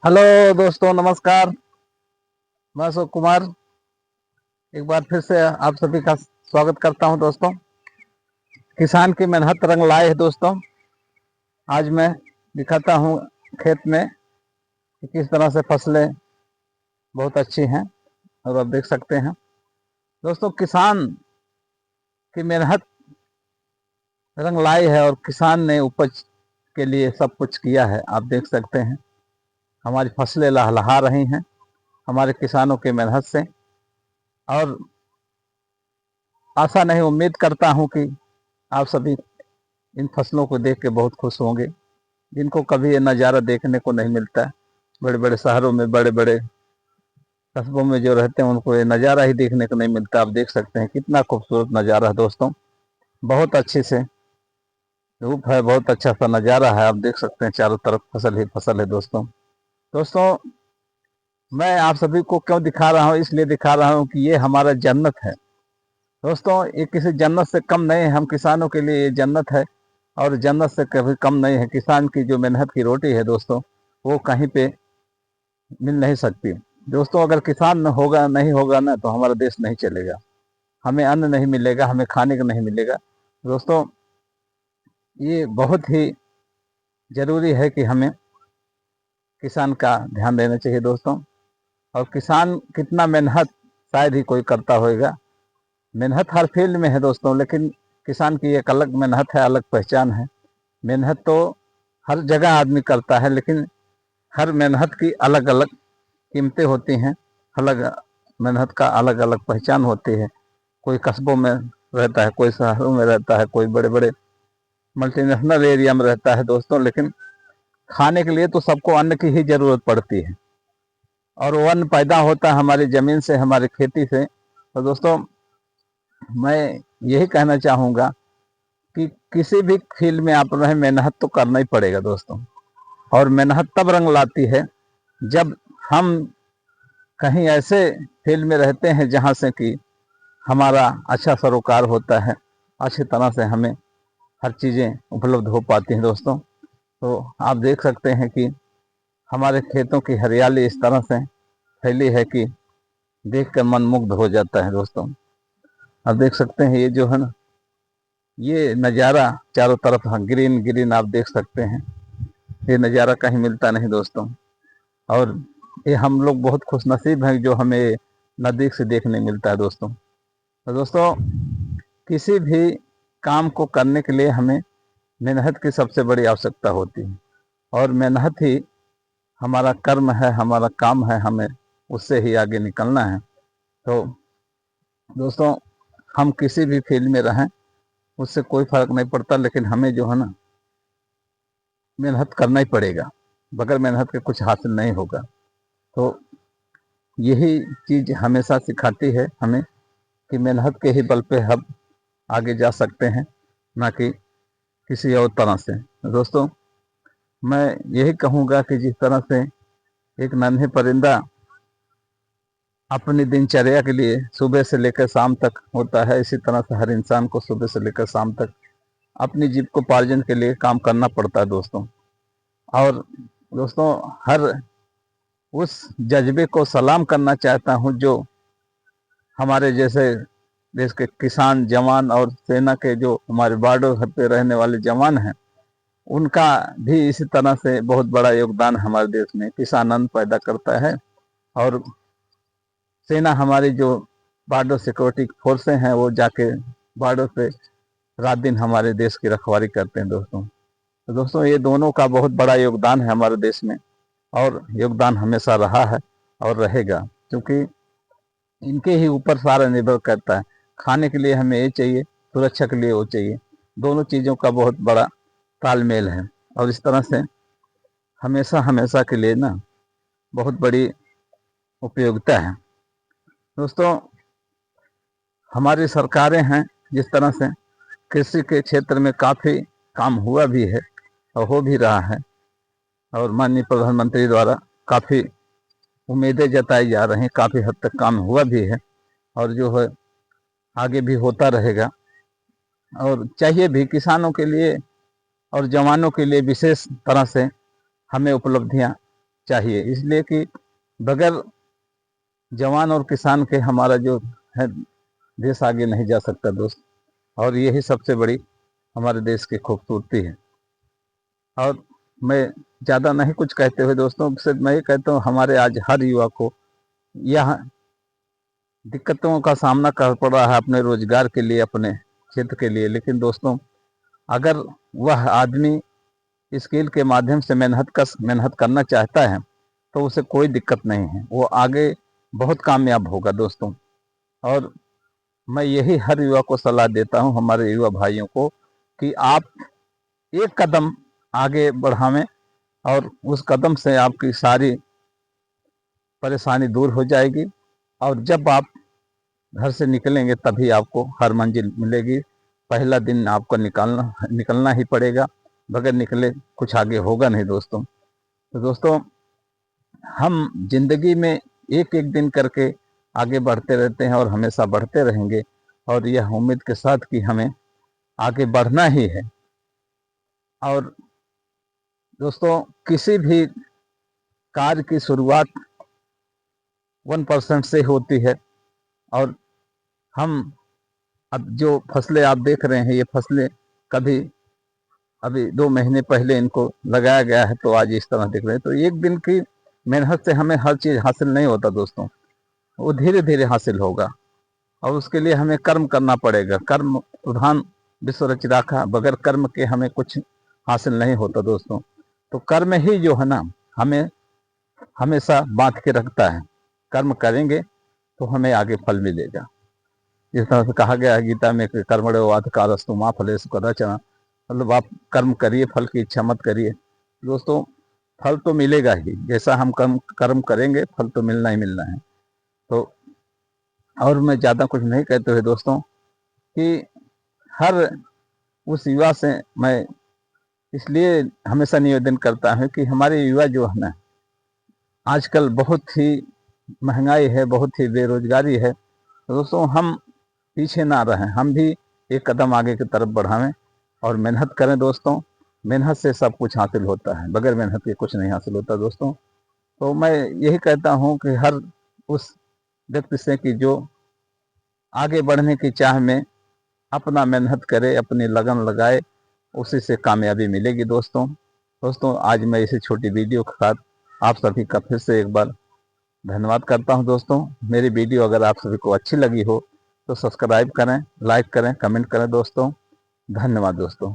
Hello दोस्तों, नमस्कार। मैं अशोक कुमार एक बार फिर से आप सभी का स्वागत करता हूं। दोस्तों, किसान की मेहनत रंग लाए है। दोस्तों, आज मैं दिखाता हूं खेत में कि किस तरह से फसलें बहुत अच्छी हैं और आप देख सकते हैं। दोस्तों, किसान की मेहनत रंग लाई है और किसान ने उपज के लिए सब कुछ किया है। आप देख सकते हैं, हमारी फसलें लहलहा रही हैं हमारे किसानों की मेहनत से। और आशा नहीं, उम्मीद करता हूं कि आप सभी इन फसलों को देख के बहुत खुश होंगे, जिनको कभी ये नज़ारा देखने को नहीं मिलता है। बड़े बड़े शहरों में, बड़े बड़े कस्बों में जो रहते हैं, उनको ये नज़ारा ही देखने को नहीं मिलता। आप देख सकते हैं कितना खूबसूरत नज़ारा है। दोस्तों, बहुत अच्छी से धूप है, बहुत अच्छा सा नज़ारा है। आप देख सकते हैं चारों तरफ फसल ही फसल है। दोस्तों, मैं आप सभी को क्यों दिखा रहा हूँ, इसलिए दिखा रहा हूँ कि ये हमारा जन्नत है। दोस्तों, ये किसी जन्नत से कम नहीं है। हम किसानों के लिए ये जन्नत है और जन्नत से कभी कम नहीं है। किसान की जो मेहनत की रोटी है दोस्तों, वो कहीं पे मिल नहीं सकती। दोस्तों, अगर किसान होगा नहीं होगा ना, तो हमारा देश नहीं चलेगा। हमें अन्न नहीं मिलेगा, हमें खाने को नहीं मिलेगा। दोस्तों, ये बहुत ही ज़रूरी है कि हमें किसान का ध्यान देना चाहिए। दोस्तों, और किसान कितना मेहनत शायद ही कोई करता होगा। मेहनत हर फील्ड में है दोस्तों, लेकिन किसान की एक अलग मेहनत है, अलग पहचान है। मेहनत तो हर जगह आदमी करता है, लेकिन हर मेहनत की अलग अलग कीमतें होती हैं, अलग मेहनत का अलग अलग पहचान होती है। कोई कस्बों में रहता है, कोई शहरों में रहता है, कोई बड़े बड़े मल्टीनेशनल एरिया में रहता है। दोस्तों, लेकिन खाने के लिए तो सबको अन्न की ही ज़रूरत पड़ती है, और वो अन्न पैदा होता है हमारी ज़मीन से, हमारी खेती से। तो दोस्तों, मैं यही कहना चाहूँगा कि किसी भी फील्ड में आप रहे, मेहनत तो करना ही पड़ेगा दोस्तों। और मेहनत तब रंग लाती है जब हम कहीं ऐसे फील्ड में रहते हैं जहाँ से कि हमारा अच्छा सरोकार होता है, अच्छी तरह से हमें हर चीज़ें उपलब्ध हो पाती हैं। दोस्तों, तो आप देख सकते हैं कि हमारे खेतों की हरियाली इस तरह से फैली है कि देख कर मन मुग्ध हो जाता है। दोस्तों, आप देख सकते हैं ये जो है ना, ये नज़ारा चारों तरफ ग्रीन ग्रीन आप देख सकते हैं। ये नज़ारा कहीं मिलता नहीं दोस्तों। और ये हम लोग बहुत खुशनसीब हैं जो हमें नज़दीक से देखने मिलता है। दोस्तों, किसी भी काम को करने के लिए हमें मेहनत की सबसे बड़ी आवश्यकता होती है, और मेहनत ही हमारा कर्म है, हमारा काम है। हमें उससे ही आगे निकलना है। तो दोस्तों, हम किसी भी फील्ड में रहें, उससे कोई फर्क नहीं पड़ता, लेकिन हमें जो है ना, मेहनत करना ही पड़ेगा। बगैर मेहनत के कुछ हासिल नहीं होगा। तो यही चीज़ हमेशा सिखाती है हमें कि मेहनत के ही बल पे हम आगे जा सकते हैं, ना कि किसी और तरह से। दोस्तों, मैं यही कहूँगा कि जिस तरह से एक नन्हे परिंदा अपनी दिनचर्या के लिए सुबह से लेकर शाम तक होता है, इसी तरह से हर इंसान को सुबह से लेकर शाम तक अपनी जीविकोपार्जन के लिए काम करना पड़ता है। दोस्तों, और दोस्तों, हर उस जज्बे को सलाम करना चाहता हूँ जो हमारे जैसे देश के किसान जवान और सेना के जो हमारे बॉर्डर पे रहने वाले जवान हैं, उनका भी इसी तरह से बहुत बड़ा योगदान हमारे देश में। किसान अन्न पैदा करता है, और सेना हमारी जो बॉर्डर सिक्योरिटी फोर्सें हैं, वो जाके बॉर्डर पे रात दिन हमारे देश की रखवाली करते हैं। तो दोस्तों, ये दोनों का बहुत बड़ा योगदान है हमारे देश में, और योगदान हमेशा रहा है और रहेगा, क्योंकि इनके ही ऊपर सारा निर्भर करता है। खाने के लिए हमें ये चाहिए, सुरक्षा के लिए वो चाहिए। दोनों चीज़ों का बहुत बड़ा तालमेल है, और इस तरह से हमेशा हमेशा के लिए ना बहुत बड़ी उपयोगिता है। दोस्तों, हमारी सरकारें हैं जिस तरह से कृषि के क्षेत्र में काफ़ी काम हुआ भी है और हो भी रहा है, और माननीय प्रधानमंत्री द्वारा काफ़ी उम्मीदें जताई जा रही हैं, काफ़ी हद तक काम हुआ भी है, और जो है आगे भी होता रहेगा। और चाहिए भी किसानों के लिए और जवानों के लिए विशेष तरह से हमें उपलब्धियां चाहिए, इसलिए कि बगैर जवान और किसान के हमारा जो है देश आगे नहीं जा सकता दोस्त। और यही सबसे बड़ी हमारे देश की खूबसूरती है। और मैं ज़्यादा नहीं कुछ कहते हुए दोस्तों, सिर्फ मैं ये कहता हूँ हमारे आज हर युवा को यह दिक्कतों का सामना कर पड़ रहा है अपने रोजगार के लिए, अपने क्षेत्र के लिए। लेकिन दोस्तों अगर वह आदमी स्किल के माध्यम से मेहनत करना चाहता है तो उसे कोई दिक्कत नहीं है, वो आगे बहुत कामयाब होगा दोस्तों। और मैं यही हर युवा को सलाह देता हूँ, हमारे युवा भाइयों को, कि आप एक कदम आगे बढ़ावें और उस कदम से आपकी सारी परेशानी दूर हो जाएगी। और जब आप घर से निकलेंगे तभी आपको हर मंजिल मिलेगी। पहला दिन आपको निकलना ही पड़ेगा, बगैर निकले कुछ आगे होगा नहीं दोस्तों। तो दोस्तों हम जिंदगी में एक एक दिन करके आगे बढ़ते रहते हैं और हमेशा बढ़ते रहेंगे, और यह उम्मीद के साथ कि हमें आगे बढ़ना ही है। और दोस्तों किसी भी कार्य की शुरुआत 1% से होती है। और हम अब जो फसलें आप देख रहे हैं, ये फसलें कभी अभी 2 महीने पहले इनको लगाया गया है तो आज इस तरह दिख रहे हैं। तो एक दिन की मेहनत से हमें हर चीज़ हासिल नहीं होता दोस्तों, वो धीरे धीरे हासिल होगा। और उसके लिए हमें कर्म करना पड़ेगा। कर्म प्रधान विश्व रच राखा, बगैर कर्म के हमें कुछ हासिल नहीं होता दोस्तों। तो कर्म ही जो है ना, हमें हमेशा बांध के रखता है। कर्म करेंगे तो हमें आगे फल मिलेगा। जिस तरह से कहा गया है गीता में कि कर्मणो अधिकारस्तु मा फलेषु कदाचन, मतलब आप कर्म करिए, फल की इच्छा मत करिए। दोस्तों फल तो मिलेगा ही, जैसा हम कर्म करेंगे फल तो मिलना ही मिलना है। तो और मैं ज़्यादा कुछ नहीं कहते हुए दोस्तों कि हर उस युवा से मैं इसलिए हमेशा निवेदन करता हूँ कि हमारे युवा जो है ना, आजकल बहुत ही महंगाई है, बहुत ही बेरोजगारी है। तो दोस्तों हम पीछे ना रहें, हम भी एक कदम आगे की तरफ बढ़ावें और मेहनत करें दोस्तों। मेहनत से सब कुछ हासिल होता है, बगैर मेहनत के कुछ नहीं हासिल होता दोस्तों। तो मैं यही कहता हूँ कि हर उस व्यक्ति से कि जो आगे बढ़ने की चाह में अपना मेहनत करे, अपनी लगन लगाए, उसी से कामयाबी मिलेगी दोस्तों। आज मैं इसी छोटी वीडियो के साथ आप सभी का फिर से एक बार धन्यवाद करता हूं दोस्तों। मेरी वीडियो अगर आप सभी को अच्छी लगी हो तो सब्सक्राइब करें, लाइक करें, कमेंट करें दोस्तों। धन्यवाद दोस्तों।